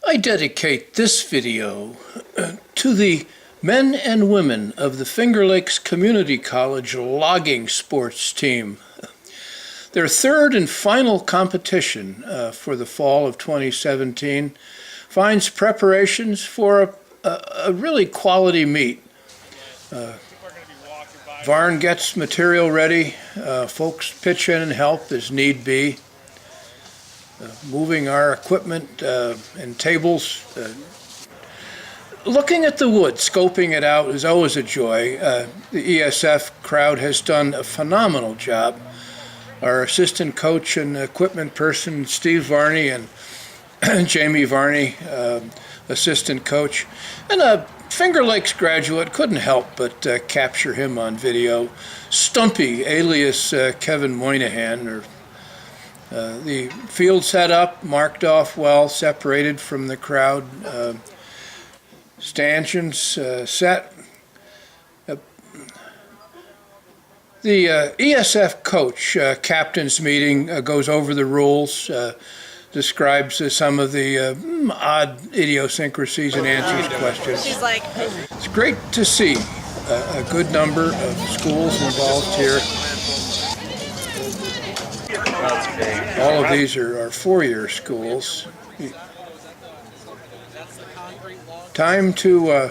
I dedicate this video to the men and women of the Finger Lakes Community College logging sports team. Their third and final competition for the fall of 2017 finds preparations for a really quality meet. Varn gets material ready, folks pitch in and help as need be. Moving our equipment and tables. Looking at the wood, scoping it out is always a joy. The ESF crowd has done a phenomenal job. Our assistant coach and equipment person, Steve Varney, and Jamie Varney, assistant coach, and a Finger Lakes graduate, couldn't help but capture him on video. Stumpy, alias Kevin Moynihan, the field set up, marked off well, separated from the crowd. Stanchions set. The ESF coach, captain's meeting, goes over the rules, describes some of the odd idiosyncrasies and answers questions. She's like, it's great to see a good number of schools involved here. All of these are four-year schools. Time to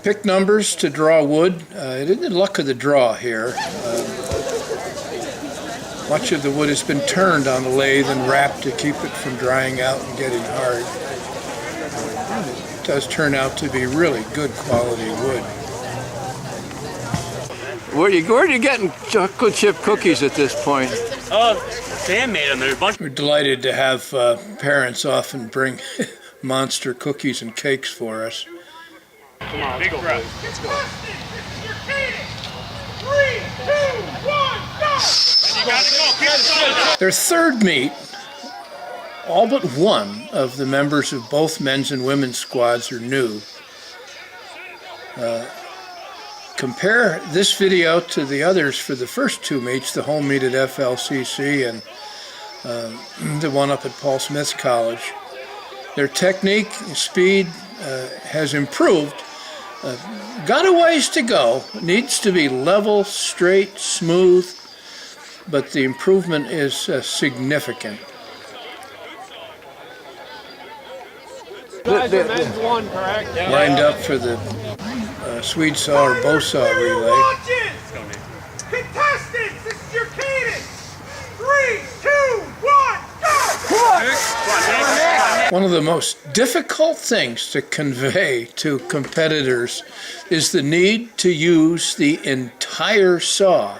pick numbers to draw wood. It isn't the luck of the draw here. Much of the wood has been turned on the lathe and wrapped to keep it from drying out and getting hard. It does turn out to be really good quality wood. Where are you getting chocolate chip cookies at this point? Oh, Sam made them. There's a bunch. We're delighted to have parents often bring monster cookies and cakes for us. Come on, big breath. Let's go. 3, 2, 1, go! You gotta go. Keep it going. Their third meet, all but one of the members of both men's and women's squads are new. Compare this video to the others for the first two meets, the home meet at FLCC and the one up at Paul Smith College. Their technique, speed has improved. Got a ways to go. Needs to be level, straight, smooth, but the improvement is significant. Guys, men's one, correct? Lined up for the Swede saw or bow saw relay. Contestants, this is your cadence. 3, 2, 1, go! One of the most difficult things to convey to competitors is the need to use the entire saw.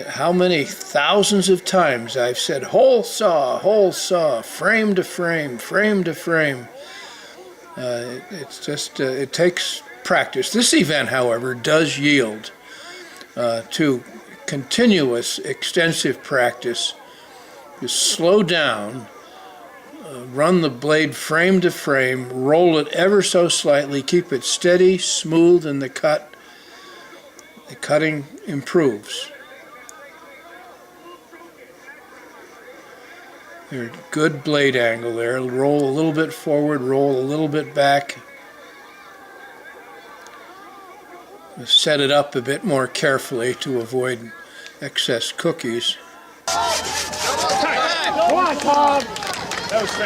How many thousands of times I've said whole saw, frame to frame, frame to frame. It's just, it takes practice. This event, however, does yield to continuous, extensive practice. Just slow down, run the blade frame to frame, roll it ever so slightly, keep it steady, smooth in the cut. The cutting improves. There's good blade angle there. Roll a little bit forward, roll a little bit back. Set it up a bit more carefully to avoid excess cookies. Come on, Tom!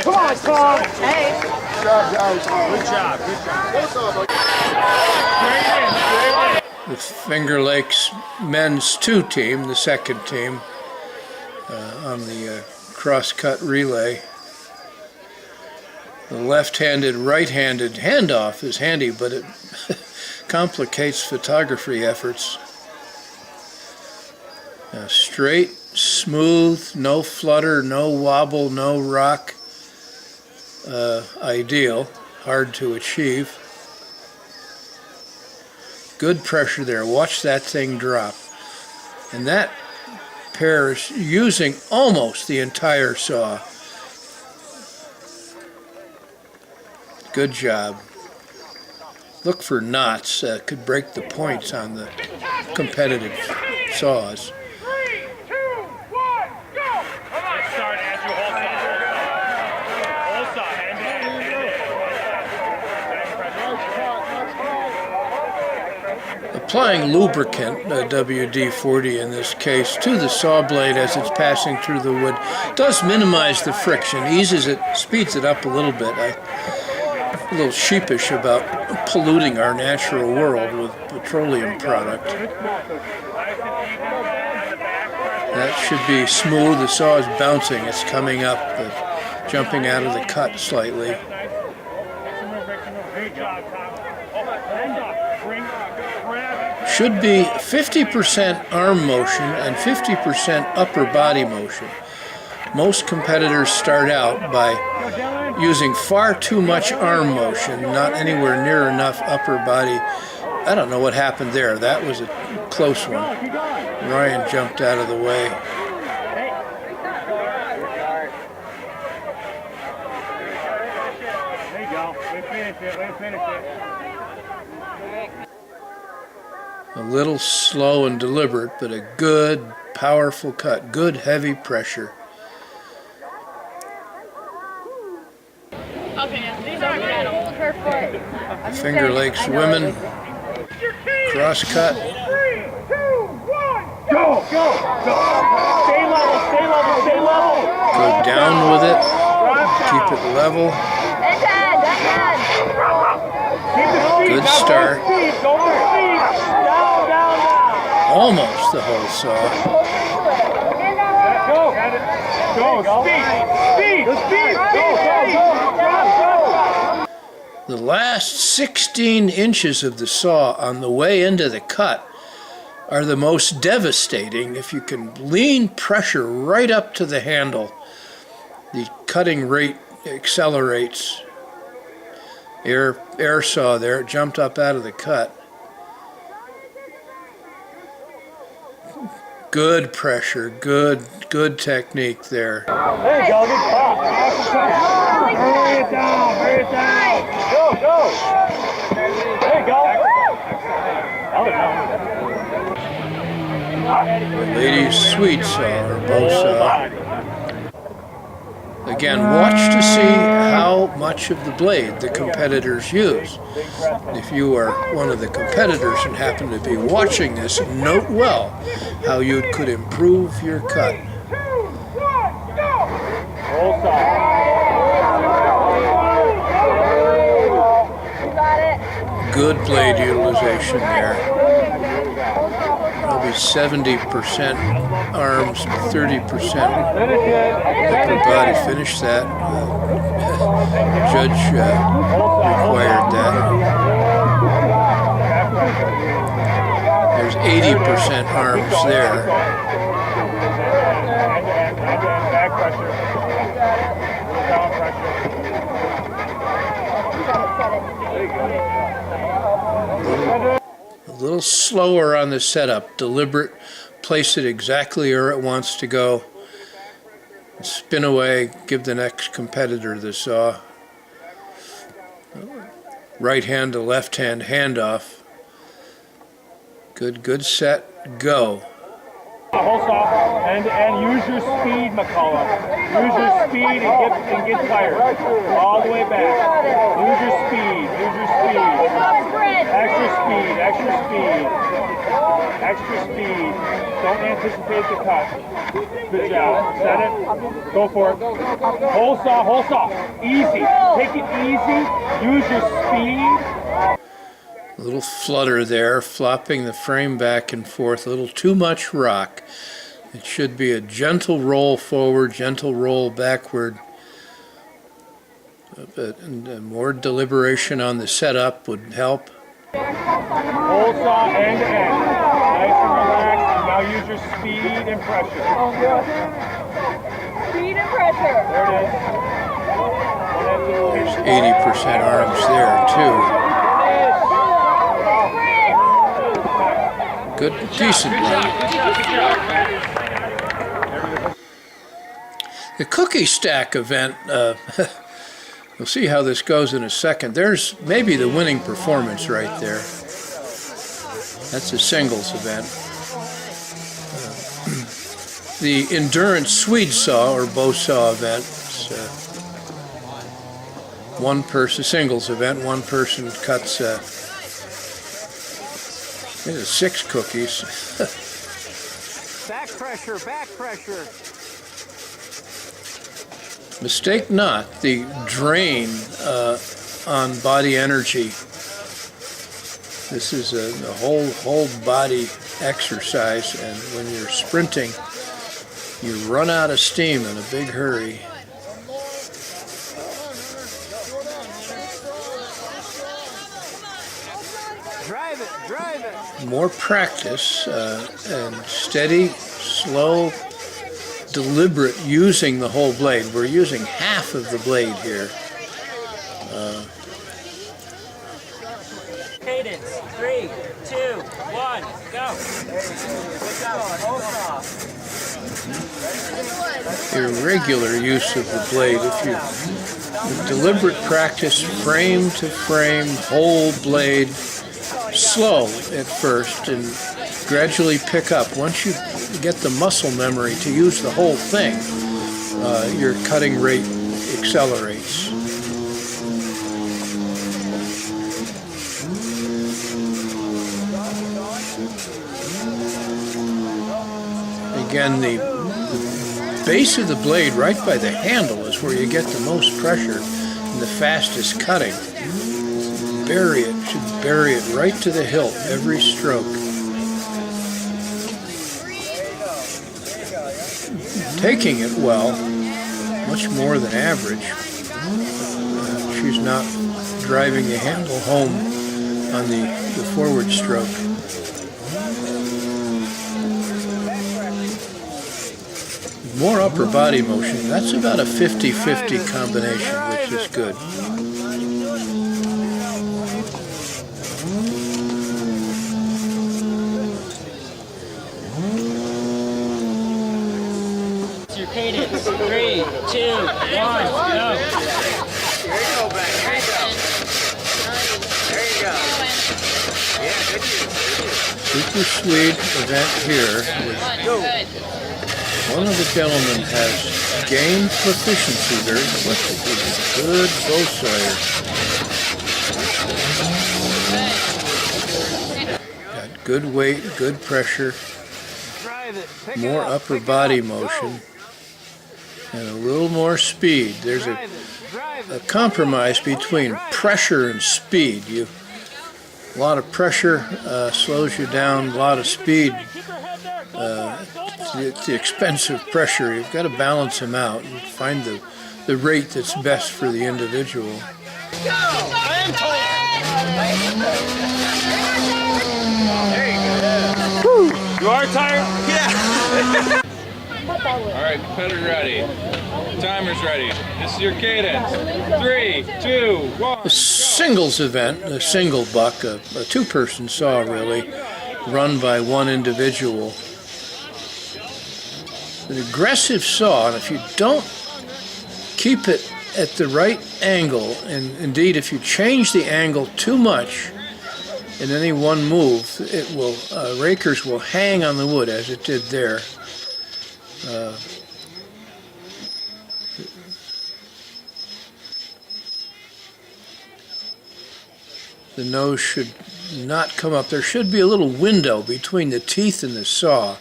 Come on, Tom! hey. Good job. The Finger Lakes men's 2 team, the second team, on the cross-cut relay. The left-handed, right-handed handoff is handy, but it complicates photography efforts. Straight, smooth, no flutter, no wobble, no rock. Ideal, hard to achieve. Good pressure there. Watch that thing drop. And that pair is using almost the entire saw. Good job. Look for knots that could break the points on the competitive saws. 3, 2, 1, go! Start, Andrew. Hold on. applying lubricant, WD-40 in this case, to the saw blade as it's passing through the wood. It does minimize the friction, eases it, speeds it up a little bit. I'm a little sheepish about polluting our natural world with petroleum product. That should be smooth. The saw is bouncing. It's coming up, jumping out of the cut slightly. Should be 50% arm motion and 50% upper body motion. Most competitors start out by using far too much arm motion, not anywhere near enough upper body. I don't know what happened there. That was a close one. Ryan jumped out of the way. There you go. We finished it. We finished it. A little slow and deliberate, but a good, powerful cut. Good, heavy pressure. The Finger Lakes women. Cross cut. 3, 2, 1, go! Go! Go! Stay level, stay level, stay level! Go down with it. Keep it level. Good start. Almost the whole saw. Go! Speed! Speed! Speed! The last 16 inches of the saw on the way into the cut are the most devastating. If you can lean pressure right up to the handle, the cutting rate accelerates. Air saw there, it jumped up out of the cut. Good pressure, good technique there. There you go, good pop. Hurry it down, hurry it down. Go, go. There you go. Ladies' sweet saw or bow saw. Again, watch to see how much of the blade the competitors use. If you are one of the competitors and happen to be watching this, note well how you could improve your cut. Good blade utilization there. Probably 70% arms, 30% upper body. Finish that. Judge required that. There's 80% arms there. Back pressure. Down pressure. A little slower on the setup, deliberate, place it exactly where it wants to go. Spin away, give the next competitor the saw. Right hand to left hand handoff. Good set, go. Whole saw and use your speed, McCullough. Use your speed and get tired. All the way back. Use your speed. Use your speed. Extra speed. Extra speed. Extra speed. Don't anticipate the cut. Good job. Set it. Go for it. Whole saw. Whole saw. Easy. Take it easy. Use your speed. A little flutter there, flopping the frame back and forth, a little too much rock. It should be a gentle roll forward, gentle roll backward. But more deliberation on the setup would help. Whole saw end to end. Nice and relaxed. Now use your speed and pressure. Speed and pressure. There it is. There's 80% arms there too. Good, decent one. The cookie stack event, we'll see how this goes in a second. There's maybe the winning performance right there. That's a singles event. The endurance Swede saw or bow saw event. It's, one person, singles event, one person cuts These are 6 cookies. Back pressure, back pressure. Mistake not the drain on body energy. This is a whole body exercise, and when you're sprinting, you run out of steam in a big hurry. Drive it, drive it. More practice and steady, slow, deliberate using the whole blade. We're using half of the blade here. Cadence. 3, 2, 1, go. Irregular use of the blade. If you deliberate practice, frame to frame, whole blade, slow at first and gradually pick up. Once you get the muscle memory to use the whole thing, your cutting rate accelerates. Again, the base of the blade right by the handle is where you get the most pressure and the fastest cutting. Bury it, should bury it right to the hilt every stroke. Taking it well, much more than average. She's not driving the handle home on the forward stroke. More upper body motion. That's about a 50-50 combination, which is good. Your cadence. 3, 2, 1, go. There you go, back. There you go. There you go. Yeah, good use. Super sweet event here. One of the gentlemen has gained proficiency very quickly. He's a good bow sawyer. Got good weight, good pressure, Drive it. Pick more it up, upper pick it body up, motion, go. and a little more speed. There's Drive it, drive a it. compromise between pressure and speed. A lot of pressure slows you down, a lot of speed at the expense of pressure. You've got to balance them out and find the rate that's best for the individual. You are tired? Yeah. All right, competitor ready. Timer's ready. This is your cadence. 3, 2, 1. A singles event, a single buck, a two-person saw really, run by one individual. An aggressive saw, and if you don't keep it at the right angle, and indeed if you change the angle too much in any one move, it will rakers will hang on the wood as it did there. The nose should not come up. There should be a little window between the teeth and the saw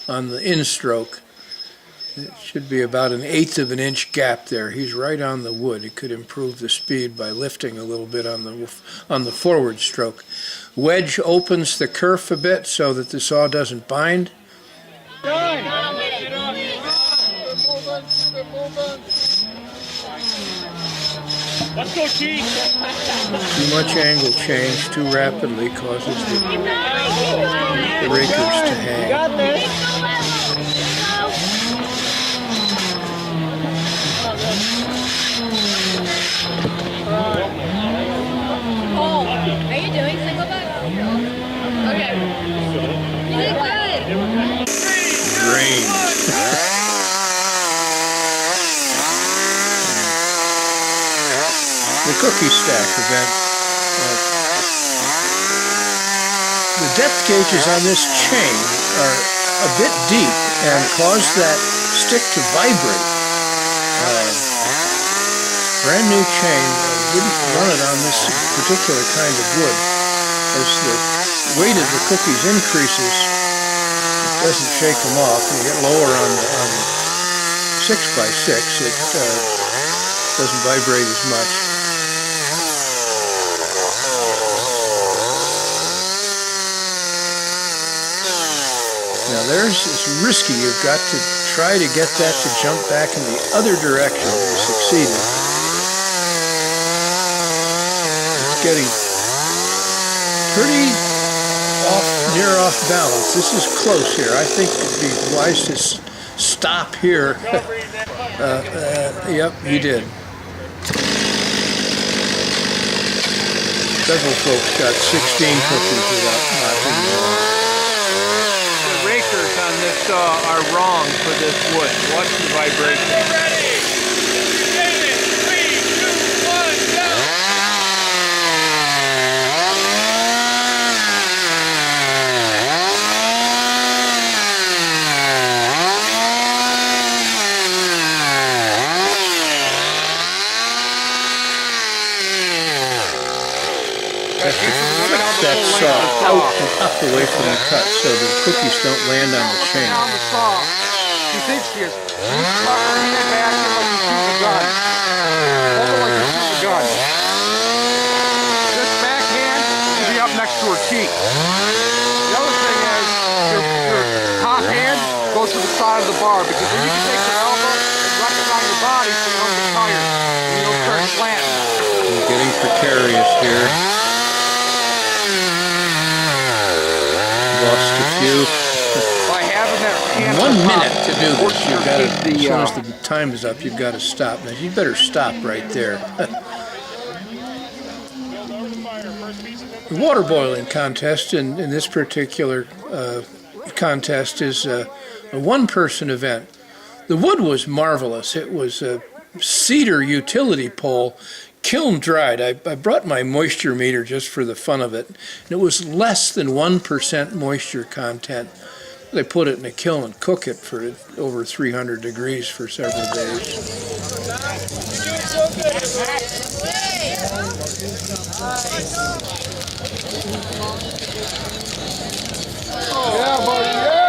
on the in-stroke. It should be about an 1/8 of an inch gap there. He's right on the wood. He could improve the speed by lifting a little bit on the forward stroke. Wedge opens the kerf a bit so that the saw doesn't bind. Let's go, Chief. Too much angle change too rapidly causes the rakers to hang. Oh, are you doing single buck? Okay. You did good. Grain. The cookie stack event. The depth gauges on this chain are a bit deep and cause that stick to vibrate. Brand new chain, didn't run it on this particular kind of wood, as the weight of the cookies increases, it doesn't shake them off. You get lower on the 6x6, it doesn't vibrate as much. Now theirs is risky. You've got to try to get that to jump back in the other direction. You succeeded. It's getting pretty near off balance. This is close here. I think it'd be wise to stop here. Yep, he did. Several folks got 16 cookies without knocking them off. The rakers on this saw are wrong for this wood. Watch the vibration. Ready? David, 3, 2, 1, go! That saw out and up away from the cut so the cookies don't land on the chain. On the saw. She thinks she is. You slap her hand back in like you shoot a gun. Hold it like you shoot a gun. This backhand should be up next to her cheek. The other thing is, your top hand goes to the side of the bar because then you can take your elbow and rest it on your body so you don't get tired and you don't start slanting. I'm getting precarious here. Lost a few. By having that hand 1 on top, minute to do this. You've got to, the, as soon as the time is up, you've got to stop. Now you better stop right there. The water boiling contest in this particular contest is a one-person event. The wood was marvelous. It was a cedar utility pole, kiln dried. I brought my moisture meter just for the fun of it, and it was less than 1% moisture content. They put it in a kiln and cook it for over 300 degrees for several days. Yeah, buddy, yeah!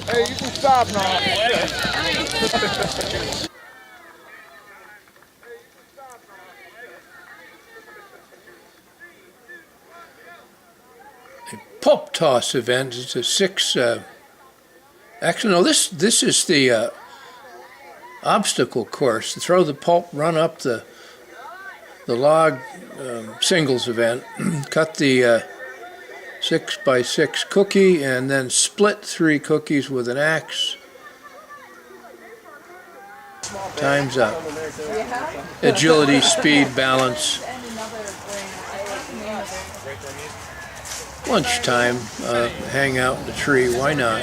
Hey, you can stop now. Pulp toss event. It's a actually no, this is the obstacle course. To throw the pulp, run up the log singles event, cut the 6x6 cookie, and then split 3 cookies with an axe. Time's up. Agility, speed, balance. Lunchtime, hang out in the tree, why not?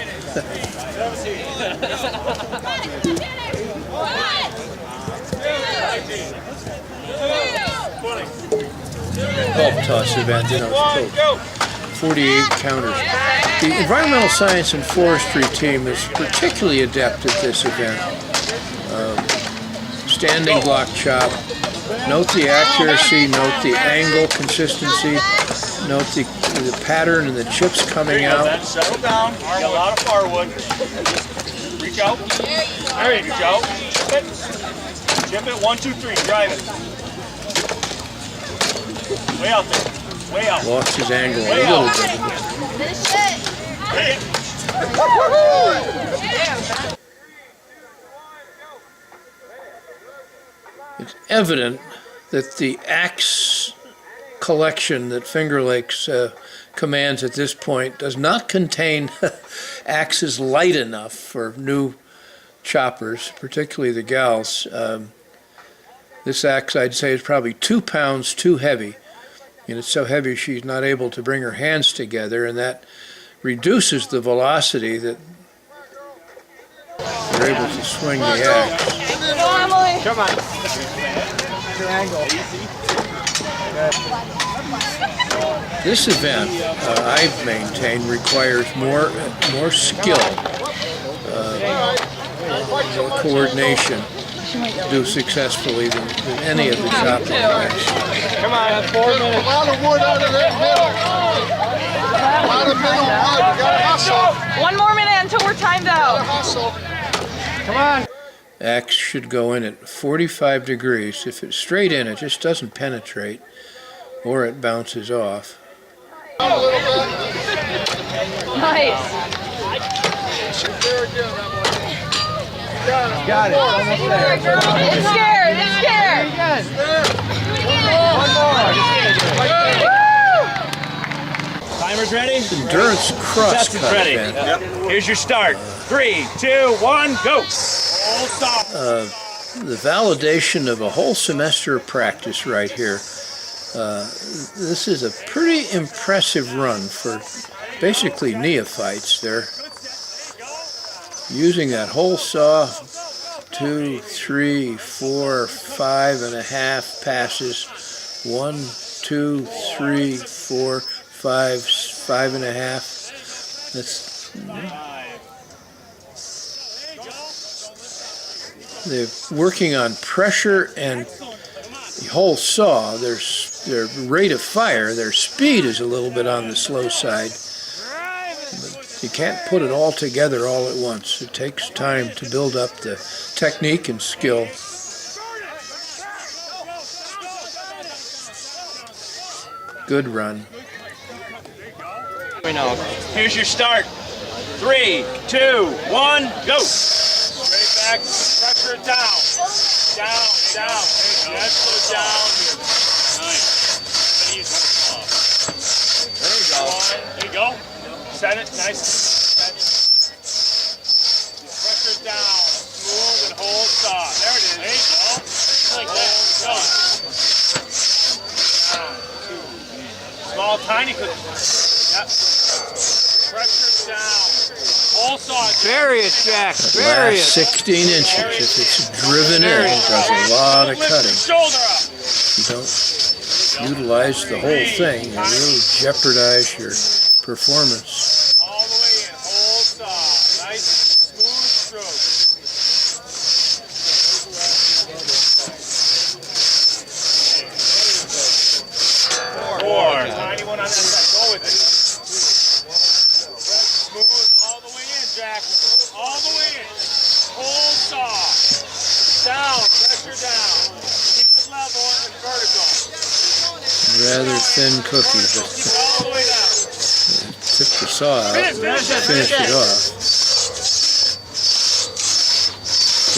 Pulp toss event, you know, it's close. 48 counters. The Environmental Science and Forestry team is particularly adept at this event. Standing block chop. Note the accuracy, note the angle, consistency, note the pattern and the chips coming out. Settle down. You got a lot of firewood. Just reach out. All right, reach out. Chip it. Chip it. 1, 2, 3. Drive it. Way out there. Way out. Lost his angle a little bit. Finish it. It's evident that the axe collection that Finger Lakes commands at this point does not contain axes light enough for new choppers, particularly the gals. This axe, I'd say, is probably 2 pounds too heavy. And it's so heavy she's not able to bring her hands together, and that reduces the velocity that you're able to swing the axe. Come on. Your angle. This event, I've maintained, requires more skill, more coordination. do successfully than any of the chopping tracks. Come on, 4 minutes. A lot of wood out of that middle. A lot of middle wood. We gotta hustle. 1 more minute until we're timed out. Hustle. Come on. Axe should go in at 45 degrees. If it's straight in, it just doesn't penetrate, or it bounces off. A little bit. Nice. Got it. Almost there. It's scared. It's scared. One more. Timer's ready? Endurance cross Contestants cut ready. event. Here's your start. 3, 2, 1, go. All stop. The validation of a whole semester of practice right here. This is a pretty impressive run for basically neophytes. They're using that hole saw 2, 3, 4, 5.5 passes. 1, 2, 3, 4, 5, 5.5. That's they're working on pressure and the whole saw. Their rate of fire, their speed is a little bit on the slow side. But you can't put it all together all at once. It takes time to build up the technique and skill. Good run. Here's your start. 3, 2, 1, go. Straight back, pressure it down. Down. Let's go down. Nice. There you go. Set it, nice. Pressure down. Smooth and hold soft. There it is. There you go. Like that. Go. Down. Small, tiny cookie. Yep. Pressure down. Whole saw. Bury it, Jack. Bury it. 16 inches. If it's driven in, it does a lot of cutting. Shoulder up. If you don't utilize the whole thing, you really jeopardize your performance. All the way in. Whole saw. Nice, smooth stroke. 4. Tiny one on that side. Go with it. Smooth all the way in, Jack. All the way in. Whole saw. Down. Pressure down. Keep it level and vertical. Rather thin cookie, but Keep it all the way down. took the saw out and finished it off.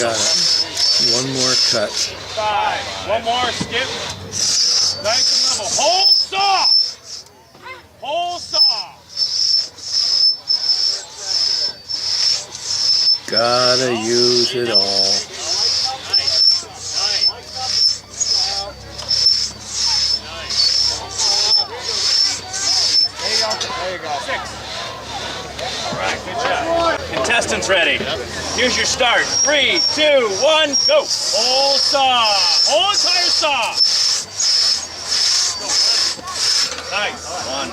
Got it. One more cut. 5. One more. Skip. Nice and level. Whole saw. Whole saw. Gotta use it all. There you go. 6. All right, good job. Contestants ready. Here's your start. 3, 2, 1, go. Whole saw. Whole entire saw. Nice. 1.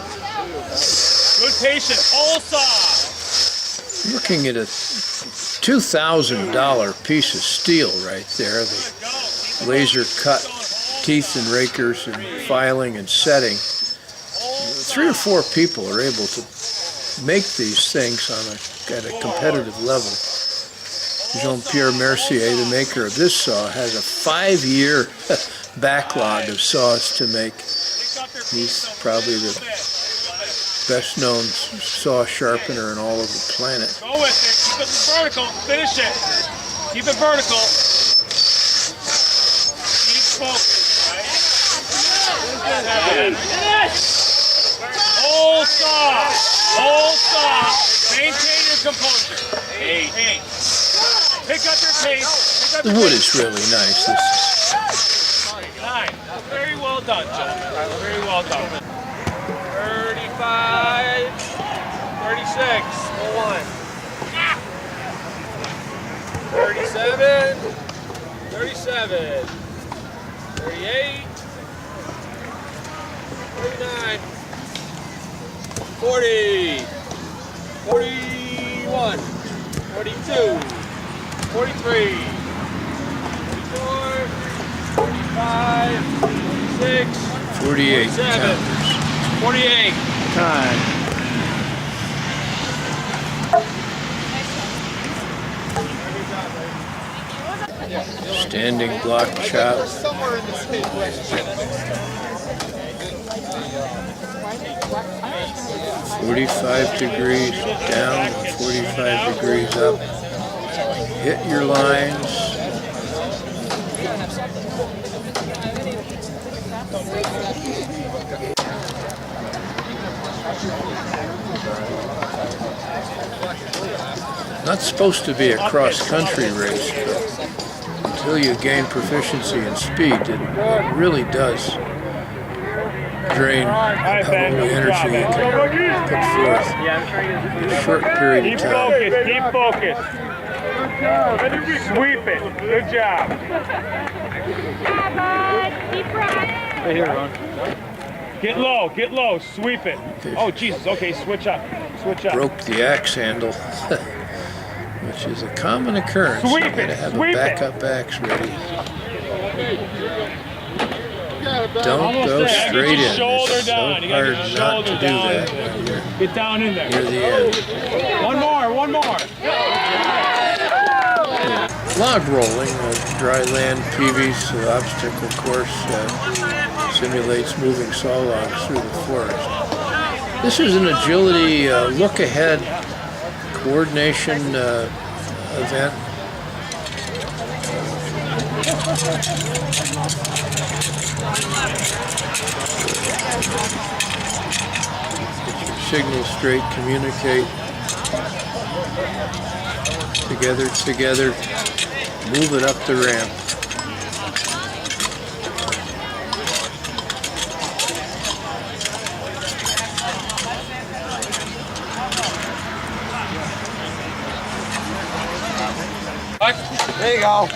Good patience. Whole saw. Looking at a $2,000 piece of steel right there. The laser cut teeth and rakers and filing and setting. 3 or 4 people are able to make these things at a competitive level. Jean-Pierre Mercier, the maker of this saw, has a 5-year backlog of saws to make. He's probably the best known saw sharpener in all of the planet. Go with it. Keep it vertical. Finish it. Keep it vertical. Keep focused. Right? Whole saw. Whole saw. Maintain your composure. 8. Pick up your pace. The wood is really nice. This 9. Very well done, John. Very well done. 35. 36. 1. 37. 37. 38. 39. 40. 41. 42. 43. 46, 48 47, counters. 48. Time. Standing block chop. 45 degrees down, 45 degrees up. Hit your lines. Not supposed to be a cross-country race, but until you gain proficiency and speed, it really does drain how little energy you can put forth in a short period of time. Keep focused. Sweep it. Good job. Right here, Ron. Get low, sweep it. Oh, Jesus, okay, switch up. Broke the axe handle, which is a common occurrence. Sweep You gotta it, have a sweep it. backup axe ready. Don't Almost go there. straight Get your in. shoulder It's so down. You gotta hard get your not shoulder to do down. that when you're Get down in there. near the end. One more. Log rolling, a dry land PVC obstacle course, simulates moving saw logs through the forest. This is an agility look-ahead coordination event. Get your signal straight, communicate together, move it up the ramp. There you go.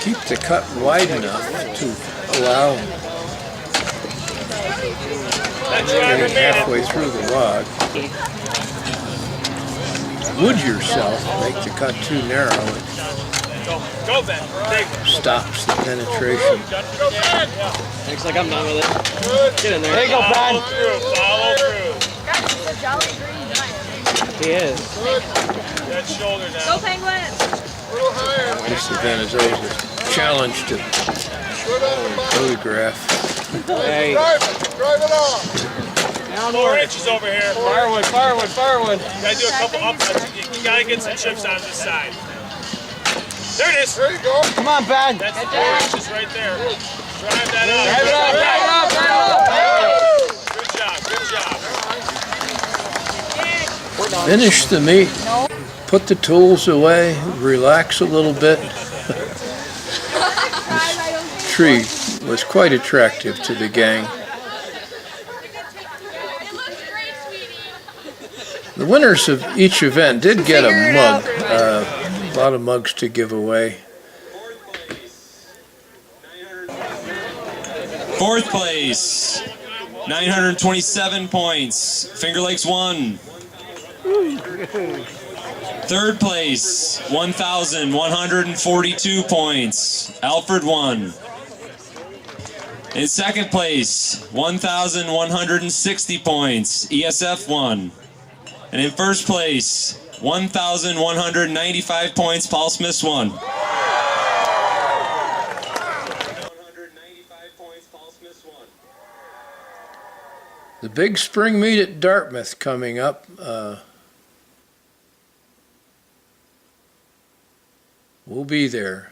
Keep the cut wide enough to allow getting halfway through the log. Wood yourself, make the cut too narrow, it Go, Ben. stops the penetration. Looks like I'm done with it. Get in there. There you go, Ben. Follow through. He is. That shoulder down. Go Penguins! This event is always a challenge to photograph. Hey. Drive it off. 4 inches over here. Firewood. You gotta do a couple upsets. You gotta get some chips on this side. There it is. There you go. Come on, Ben. That's 4 inches right there. Drive that up. Good job. Finish the meat, put the tools away, relax a little bit. This tree was quite attractive to the gang. The winners of each event did get a mug, a lot of mugs to give away. Fourth place, 927 points, Finger Lakes won. Third place, 1,142 points, Alfred won. In second place, 1,160 points, ESF won. And in first place, 1,195 points, Paul Smith won. The big spring meet at Dartmouth coming up. We'll be there.